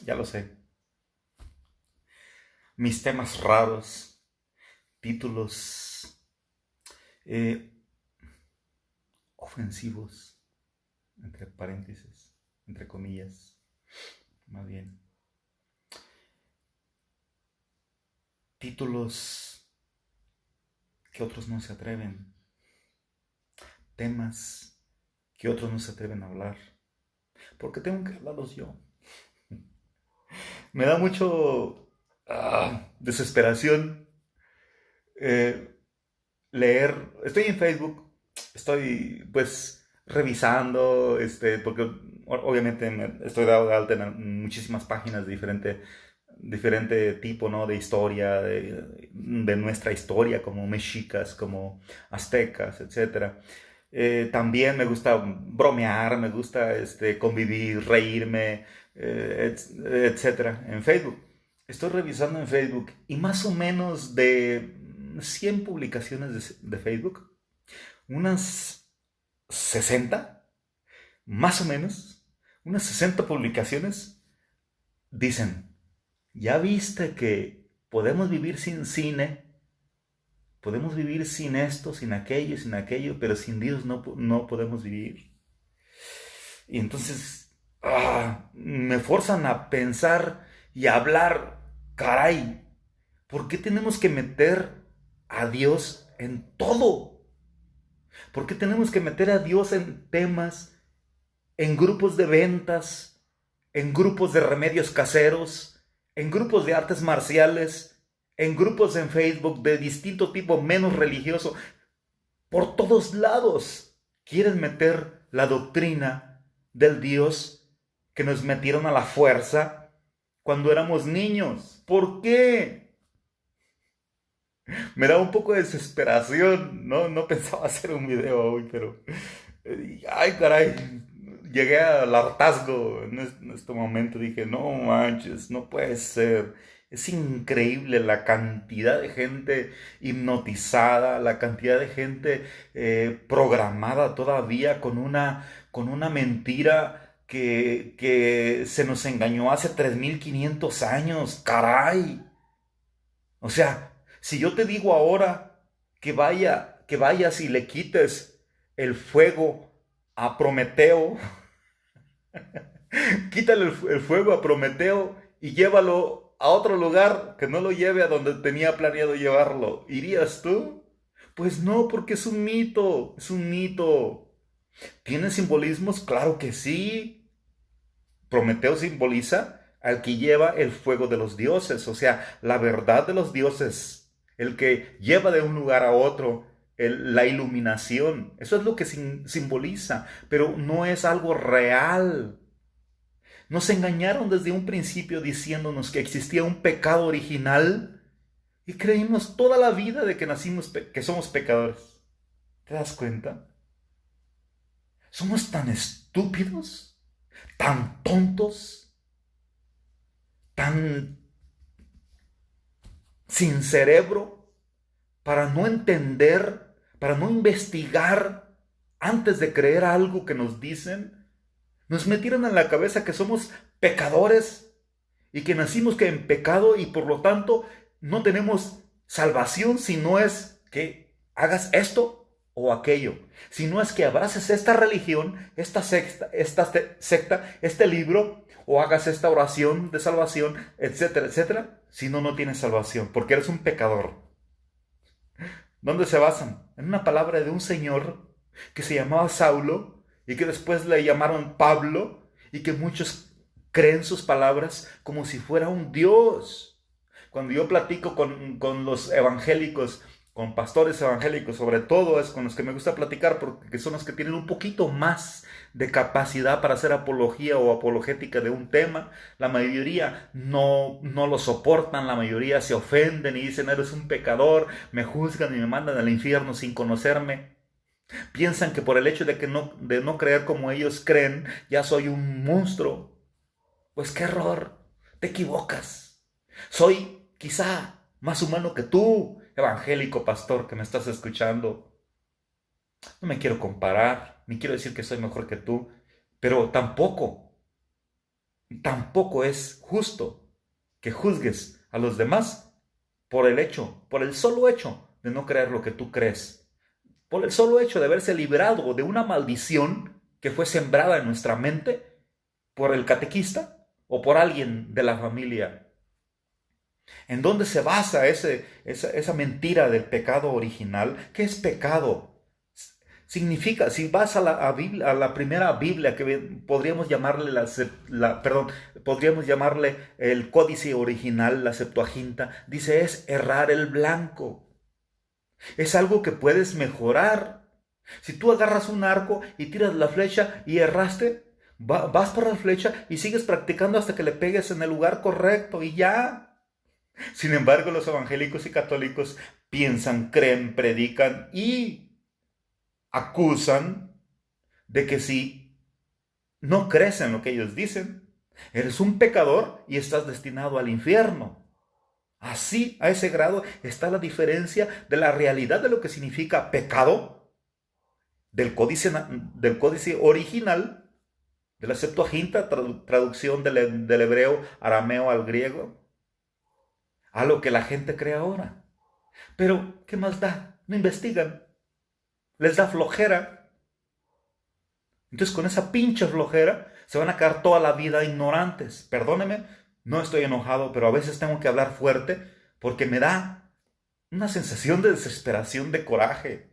ya lo sé. Mis temas raros, títulos eh, ofensivos, entre paréntesis, entre comillas, más bien. Títulos que otros no se atreven, temas que otros no se atreven a hablar, porque tengo que hablarlos yo. Me da mucho desesperación eh, leer. Estoy en Facebook, estoy pues revisando, porque obviamente estoy dado de alta en muchísimas páginas de diferente tipo, ¿no? De historia, de nuestra historia, como mexicas, como aztecas, etcétera. También me gusta bromear, me gusta convivir, reírme, etcétera, en Facebook. Estoy revisando en Facebook y más o menos de 100 publicaciones de Facebook, unas 60, más o menos, unas 60 publicaciones dicen, ¿ya viste que podemos vivir sin cine? Podemos vivir sin esto, sin aquello, pero sin Dios no podemos vivir. Y entonces me forzan a pensar y a hablar, caray, ¿por qué tenemos que meter a Dios en todo? ¿Por qué tenemos que meter a Dios en temas, en grupos de ventas, en grupos de remedios caseros, en grupos de artes marciales, en grupos en Facebook de distinto tipo menos religioso? Por todos lados quieren meter la doctrina del Dios que nos metieron a la fuerza cuando éramos niños. ¿Por qué? Me da un poco de desesperación. No pensaba hacer un video hoy, pero ay, caray, llegué al hartazgo en este momento. Dije, no manches, no puede ser. Es increíble la cantidad de gente hipnotizada, la cantidad de gente programada todavía con una mentira que se nos engañó hace 3500 años. Caray. O sea, si yo te digo ahora que vayas y le quites el fuego a Prometeo, quítale el fuego a Prometeo y llévalo a otro lugar, que no lo lleve a donde tenía planeado llevarlo, ¿irías tú? Pues no, porque es un mito, es un mito. ¿Tiene simbolismos? Claro que sí. Prometeo simboliza al que lleva el fuego de los dioses, o sea, la verdad de los dioses, el que lleva de un lugar a otro la iluminación. Eso es lo que simboliza, pero no es algo real. Nos engañaron desde un principio diciéndonos que existía un pecado original y creímos toda la vida de que nacimos, que somos pecadores. ¿Te das cuenta? Somos tan estúpidos, tan tontos, tan sin cerebro para no entender, para no investigar antes de creer algo que nos dicen. Nos metieron en la cabeza que somos pecadores y que nacimos que en pecado y por lo tanto no tenemos salvación si no es que hagas esto o aquello. Si no es que abraces esta religión, esta secta, este libro, o hagas esta oración de salvación, etcétera, etcétera. Si no, no tienes salvación, porque eres un pecador. ¿Dónde se basan? En una palabra de un señor que se llamaba Saulo y que después le llamaron Pablo y que muchos creen sus palabras como si fuera un Dios. Cuando yo platico con los evangélicos, con pastores evangélicos, sobre todo es con los que me gusta platicar porque son los que tienen un poquito más de capacidad para hacer apología o apologética de un tema. La mayoría no lo soportan, la mayoría se ofenden y dicen, eres un pecador, me juzgan y me mandan al infierno sin conocerme. Piensan que por el hecho de no creer como ellos creen, ya soy un monstruo. Pues qué error, te equivocas. Soy quizá más humano que tú, evangélico pastor que me estás escuchando. No me quiero comparar, ni quiero decir que soy mejor que tú, pero tampoco. tampoco es justo que juzgues a los demás por el solo hecho de no creer lo que tú crees, por el solo hecho de haberse librado de una maldición que fue sembrada en nuestra mente por el catequista o por alguien de la familia. ¿En dónde se basa esa mentira del pecado original? ¿Qué es pecado? Significa, si vas a la primera Biblia, que podríamos llamarle podríamos llamarle el códice original, la Septuaginta, dice es errar el blanco. Es algo que puedes mejorar. Si tú agarras un arco y tiras la flecha y erraste, vas por la flecha y sigues practicando hasta que le pegues en el lugar correcto y ya. Sin embargo, los evangélicos y católicos piensan, creen, predican y acusan de que si no crees en lo que ellos dicen, eres un pecador y estás destinado al infierno. Así, a ese grado, está la diferencia de la realidad de lo que significa pecado del códice original, de la Septuaginta, traducción del hebreo arameo al griego, a lo que la gente cree ahora. Pero, ¿qué más da? No investigan. Les da flojera. Entonces, con esa pinche flojera, se van a quedar toda la vida ignorantes. Perdóneme, no estoy enojado, pero a veces tengo que hablar fuerte porque me da una sensación de desesperación, de coraje.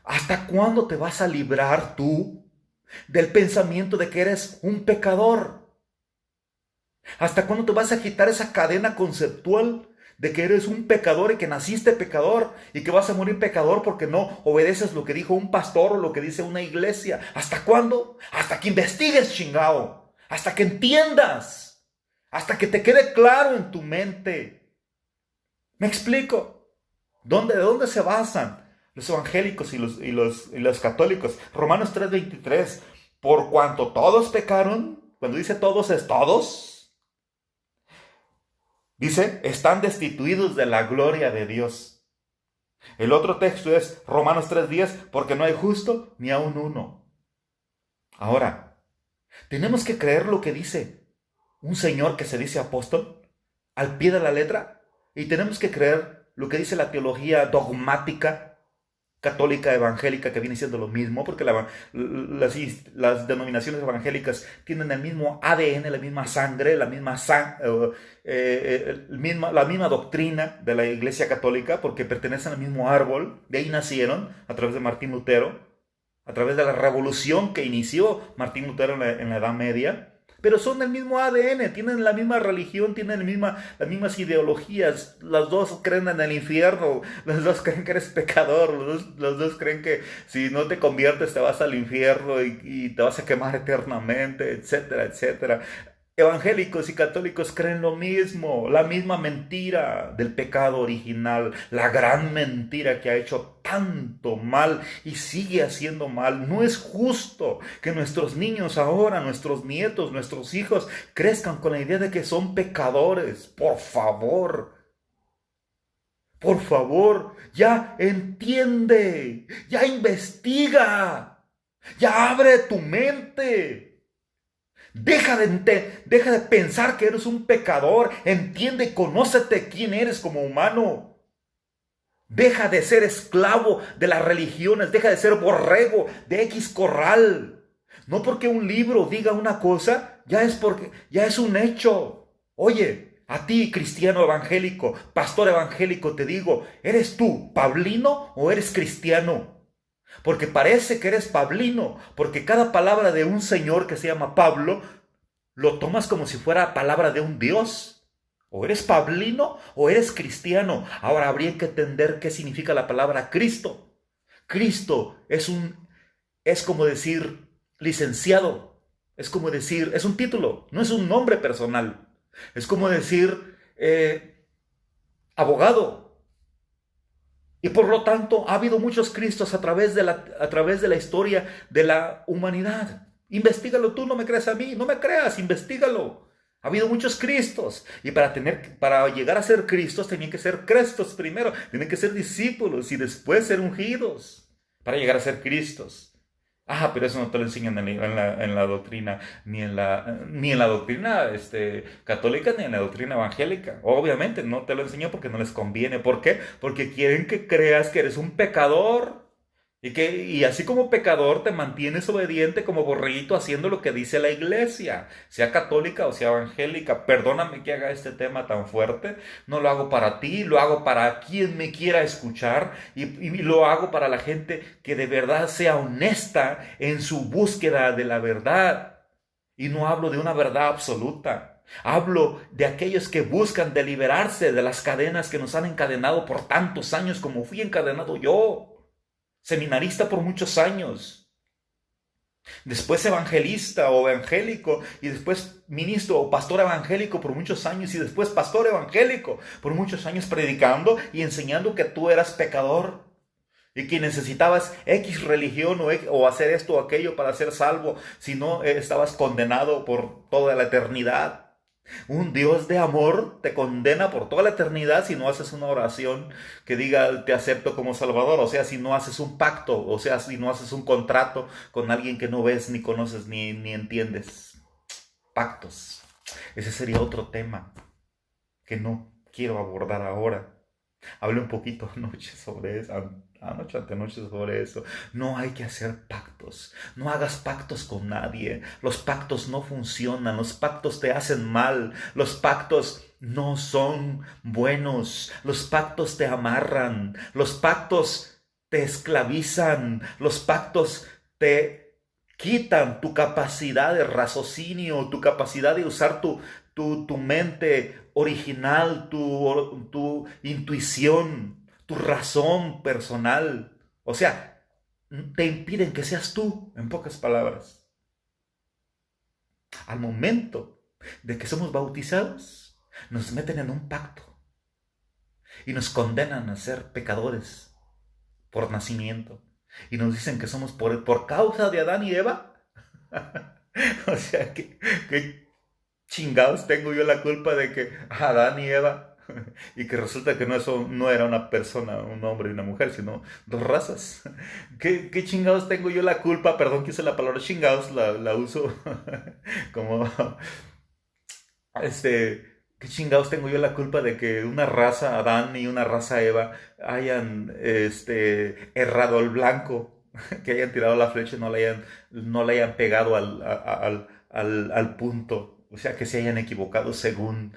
¿Hasta cuándo te vas a librar tú del pensamiento de que eres un pecador? ¿Hasta cuándo te vas a quitar esa cadena conceptual de que eres un pecador y que naciste pecador y que vas a morir pecador porque no obedeces lo que dijo un pastor o lo que dice una iglesia? ¿Hasta cuándo? Hasta que investigues, chingao. Hasta que entiendas. Hasta que te quede claro en tu mente. ¿Me explico? ¿De dónde se basan los evangélicos y los católicos? Romanos 3:23. Por cuanto todos pecaron, cuando dice todos es todos. Dice, están destituidos de la gloria de Dios. El otro texto es Romanos 3:10, porque no hay justo ni aun uno. Ahora, tenemos que creer lo que dice un señor que se dice apóstol al pie de la letra, y tenemos que creer lo que dice la teología dogmática católica evangélica, que viene siendo lo mismo, porque las denominaciones evangélicas tienen el mismo ADN, la misma sangre, la misma doctrina de la Iglesia Católica, porque pertenecen al mismo árbol. De ahí nacieron a través de Martín Lutero, a través de la revolución que inició Martín Lutero en la Edad Media. Pero son del mismo ADN, tienen la misma religión, tienen las mismas ideologías. Los dos creen en el infierno, los dos creen que eres pecador, los dos creen que si no te conviertes te vas al infierno y te vas a quemar eternamente, etcétera, etcétera. Evangélicos y católicos creen lo mismo, la misma mentira del pecado original, la gran mentira que ha hecho tanto mal y sigue haciendo mal. No es justo que nuestros niños ahora, nuestros nietos, nuestros hijos crezcan con la idea de que son pecadores. Por favor, ya entiende, ya investiga, ya abre tu mente. Deja de pensar que eres un pecador. Entiende y conócete quién eres como humano. Deja de ser esclavo de las religiones. Deja de ser borrego de X corral. No porque un libro diga una cosa, ya es un hecho. Oye, a ti, cristiano evangélico, pastor evangélico, te digo, ¿eres tú pablino o eres cristiano? Porque parece que eres pablino, porque cada palabra de un señor que se llama Pablo, lo tomas como si fuera palabra de un Dios. O eres pablino o eres cristiano. Ahora habría que entender qué significa la palabra Cristo. Cristo es como decir licenciado, es como decir, es un título, no es un nombre personal. Es como decir abogado. Y por lo tanto, ha habido muchos Cristos a través de la historia de la humanidad. Investígalo tú, no me creas a mí, no me creas, investígalo. Ha habido muchos Cristos. Y para llegar a ser Cristos, tenían que ser Crestos primero, tenían que ser discípulos y después ser ungidos para llegar a ser Cristos. Ah, pero eso no te lo enseñan en la doctrina, ni en la doctrina católica, ni en la doctrina evangélica. Obviamente no te lo enseñan porque no les conviene. ¿Por qué? Porque quieren que creas que eres un pecador. Y así como pecador te mantienes obediente como borreguito haciendo lo que dice la iglesia, sea católica o sea evangélica. Perdóname que haga este tema tan fuerte. No lo hago para ti, lo hago para quien me quiera escuchar y lo hago para la gente que de verdad sea honesta en su búsqueda de la verdad. Y no hablo de una verdad absoluta. Hablo de aquellos que buscan de liberarse de las cadenas que nos han encadenado por tantos años como fui encadenado yo. Seminarista por muchos años, después evangelista o evangélico, y después ministro o pastor evangélico por muchos años, y después pastor evangélico por muchos años predicando y enseñando que tú eras pecador y que necesitabas X religión o hacer esto o aquello para ser salvo, si no estabas condenado por toda la eternidad. Un Dios de amor te condena por toda la eternidad si no haces una oración que diga te acepto como Salvador, o sea, si no haces un pacto, o sea, si no haces un contrato con alguien que no ves, ni conoces, ni entiendes. Pactos. Ese sería otro tema que no quiero abordar ahora. Hablé un poquito anoche sobre eso, antenoche sobre eso. No hay que hacer pactos. No hagas pactos con nadie. Los pactos no funcionan. Los pactos te hacen mal. Los pactos no son buenos. Los pactos te amarran. Los pactos te esclavizan. Los pactos te quitan tu capacidad de raciocinio, tu capacidad de usar tu mente original, tu intuición, tu razón personal. O sea, te impiden que seas tú, en pocas palabras. Al momento de que somos bautizados, nos meten en un pacto y nos condenan a ser pecadores por nacimiento. Y nos dicen que somos por causa de Adán y Eva. O sea, que chingados tengo yo la culpa de que Adán y Eva, y que resulta que no era una persona, un hombre y una mujer, sino dos razas? ¿Qué chingados tengo yo la culpa? Perdón que use la palabra chingados, la uso como, ¿qué chingados tengo yo la culpa de que una raza Adán y una raza Eva hayan, errado al blanco? Que hayan tirado la flecha y no le hayan pegado al punto. O sea, que se hayan equivocado según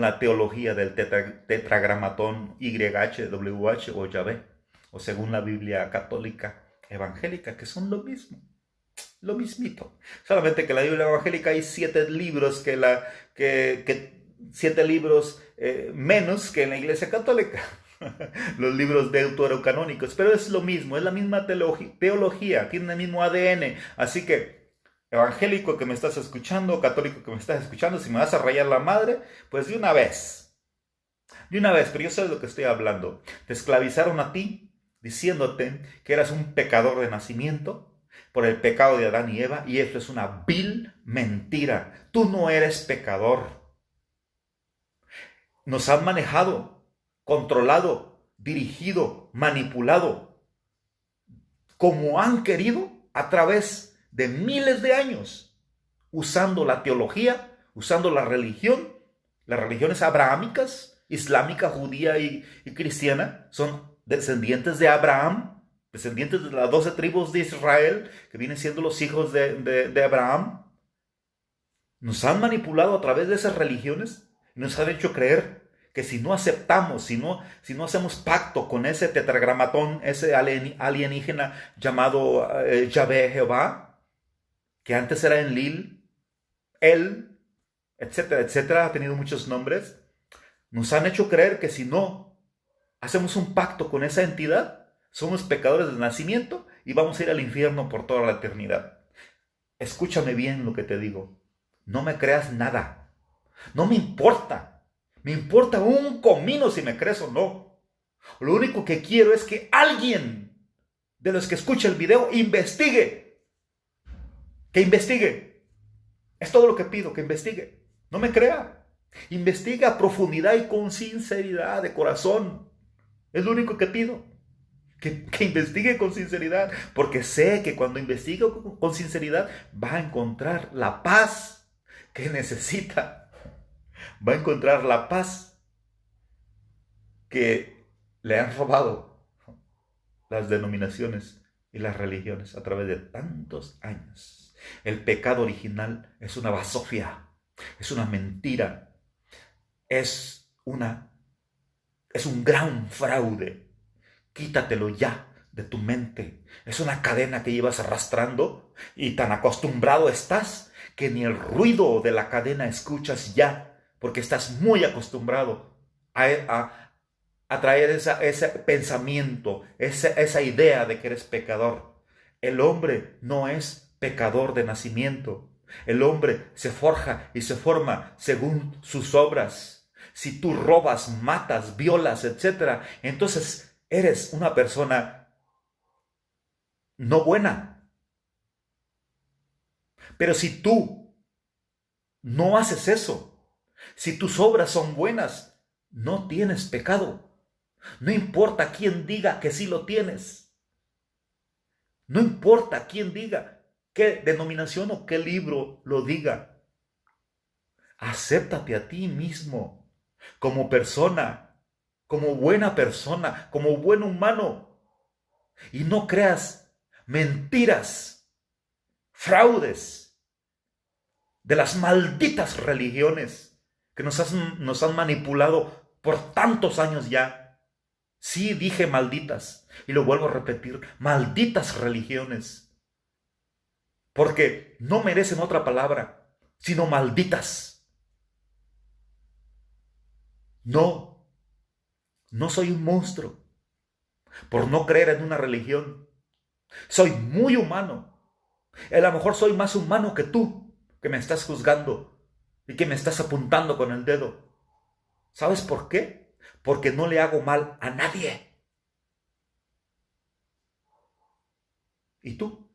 la teología del tetragramatón YHWH o Yahvé, o según la Biblia católica evangélica, que son lo mismo, lo mismito. Solamente que en la Biblia evangélica hay 7 libros siete libros menos que en la Iglesia católica. Los libros deuterocanónicos, pero es lo mismo, es la misma teología, tiene el mismo ADN. Así que, evangélico que me estás escuchando, católico que me estás escuchando, si me vas a rayar la madre, pues de una vez, pero yo sé de lo que estoy hablando. Te esclavizaron a ti diciéndote que eras un pecador de nacimiento por el pecado de Adán y Eva, y eso es una vil mentira. Tú no eres pecador. Nos han manejado, controlado, dirigido, manipulado, como han querido a través de miles de años, usando la teología, usando la religión. Las religiones abrahámicas, islámica, judía y cristiana, son descendientes de Abraham, descendientes de las 12 tribus de Israel, que vienen siendo los hijos de Abraham. Nos han manipulado a través de esas religiones y nos han hecho creer que si no aceptamos, si no hacemos pacto con ese tetragramatón, ese alienígena llamado Yahvé, Jehová, que antes era Enlil, él, etcétera, etcétera, ha tenido muchos nombres, nos han hecho creer que si no hacemos un pacto con esa entidad, somos pecadores de nacimiento y vamos a ir al infierno por toda la eternidad. Escúchame bien lo que te digo. No me creas nada. No me importa. Me importa un comino si me crees o no. Lo único que quiero es que alguien de los que escucha el video investigue. Que investigue. Es todo lo que pido, que investigue. No me crea. Investiga a profundidad y con sinceridad de corazón. Es lo único que pido. que investigue con sinceridad, porque sé que cuando investigue con sinceridad va a encontrar la paz que necesita, va a encontrar la paz que le han robado las denominaciones y las religiones a través de tantos años. El pecado original es una basofia, es una mentira, es un gran fraude. Quítatelo ya de tu mente. Es una cadena que llevas arrastrando y tan acostumbrado estás que ni el ruido de la cadena escuchas ya, porque estás muy acostumbrado a traer ese pensamiento, esa idea de que eres pecador. El hombre no es pecador de nacimiento. El hombre se forja y se forma según sus obras. Si tú robas, matas, violas, etc., entonces eres una persona no buena. Pero si tú no haces eso, si tus obras son buenas, no tienes pecado. No importa quién diga que sí lo tienes. No importa quién diga, qué denominación o qué libro lo diga. Acéptate a ti mismo como persona, como buena persona, como buen humano. Y no creas mentiras, fraudes de las malditas religiones que nos han manipulado por tantos años ya. Sí, dije malditas, y lo vuelvo a repetir, malditas religiones, porque no merecen otra palabra, sino malditas. No, no soy un monstruo por no creer en una religión. Soy muy humano. A lo mejor soy más humano que tú, que me estás juzgando y que me estás apuntando con el dedo. ¿Sabes por qué? Porque no le hago mal a nadie. ¿Y tú?